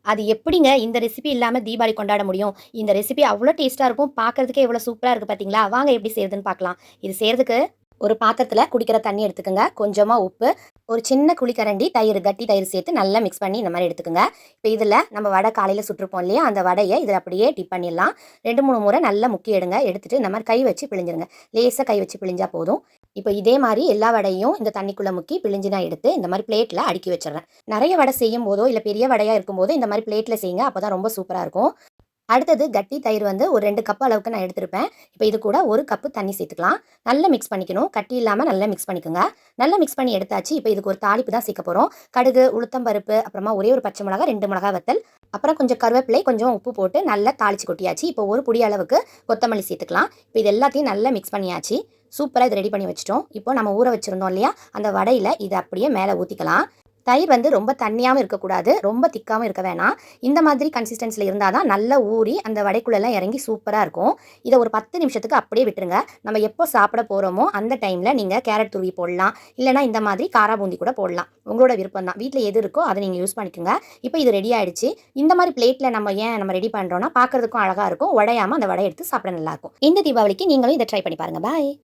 அது எப்படிங்க இந்த ரெசிபி இல்லாம தீபாவளி கொண்டாட முடியும்? இந்த ரெசிபி அவ்ளோ டேஸ்ட்டா இருக்கும். பார்க்கறதுக்கே எவ்வளோ சூப்பரா இருக்கு பார்த்தீங்களா? வாங்க எப்படி செய்றதுன்னு பார்க்கலாம். இது செய்றதுக்கு ஒரு பாத்திரத்தில குடிக்கிற தண்ணி எடுத்துக்கங்க. கொஞ்சமா உப்பு, ஒரு சின்ன குழிக்கரண்டி தயிர், கட்டி தயிர் சேர்த்து நல்லா மிக்ஸ் பண்ணி இந்த மாரி எடுத்துக்கங்க. இப்ப இதில நம்ம வடை காலையில சுட்டுருப்போம் இல்லையா? அந்த வடைய இதில அப்படியே டிப் பண்ணிடலாம். 2, 3 முறை நல்லா முக்கி எடுங்க. எடுத்துட்டு இந்த மாரி கை வச்சு பிழிஞ்சிருங்க. லேசா கை வச்சு பிழிஞ்சா போதும். இப்ப இதே மாரி எல்லா வடையும் இந்த தண்ணிக்குள்ள முக்கி பிழிஞ்சு நான் எடுத்து இந்த மாரி பிளேட்ல அடுக்கி வச்சுர்றேன். நெறைய வடை செய்யும்போதோ, இல்ல பெரிய வடையா இருக்கும்போதோ இந்த மாரி பிளேட்ல செய்யுங்க. அப்பதான் ரொம்ப சூப்பரா இருக்கும். அடுத்தது கட்டி தயிர் வந்து ஒரு 2 கப் அளவுக்கு நான் எடுத்திருப்பேன். இப்ப இது கூட 1 கப்பு தண்ணி சேர்த்துக்கலாம். நல்லா மிக்ஸ் பண்ணிக்கணும். கட்டி இல்லாம நல்லா மிக்ஸ் பண்ணிக்கோங்க. நல்லா மிக்ஸ் பண்ணி எடுத்தாச்சு. இப்ப இதுக்கு ஒரு தாளிப்பு தான் சேர்க்க போறோம். கடுகு, உளுத்தம் பருப்பு, அப்புறமா ஒரே ஒரு பச்சை மிளகாய், 2 மிளகாய் வத்தல், அப்புறம் கொஞ்சம் கருவேப்பிலை, கொஞ்சம் உப்பு போட்டு நல்லா தாளிச்சு கொட்டியாச்சு. இப்போ ஒரு புடி அளவுக்கு கொத்தமல்லி சேர்த்துக்கலாம். இப்ப இது எல்லாத்தையும் நல்லா மிக்ஸ் பண்ணியாச்சு. சூப்பரா இத ரெடி பண்ணி வச்சுட்டோம். இப்போ நம்ம ஊற வச்சிருந்தோம் இல்லையா? அந்த வடையில இத அப்படியே மேல ஊத்திக்கலாம். தயிர் வந்து ரொம்ப தண்ணியாவும் இருக்கக்கூடாது, ரொம்ப திக்காவும் இருக்க வேணாம். இந்த மாதிரி கன்சிஸ்டன்சில இருந்தா தான் நல்லா ஊறி அந்த வடைக்குள்ளலாம் இறங்கி சூப்பரா இருக்கும். இத ஒரு 10 நிமிஷத்துக்கு அப்படியே விட்டுருங்க. நம்ம எப்போ சாப்பிட போறோமோ அந்த டைம்ல நீங்க கேரட் துருவி போடலாம். இல்லனா இந்த மாதிரி காரா பூந்தி கூட போடலாம். உங்களோட விருப்பம் தான். வீட்ல எது இருக்கோ அத நீங்க யூஸ் பண்ணிக்கோங்க. இப்போ இது ரெடி ஆயிடுச்சு. இந்த மாதிரி பிளேட்ல நம்ம ரெடி பண்றோம்னா பார்க்கறதுக்கும் அழகா இருக்கும். உடையாம அந்த வடைய எடுத்து சாப்பிட நல்லாருக்கும். இந்த தீபாவளிக்கு நீங்களும் இத ட்ரை பண்ணி பாருங்க. பாய்.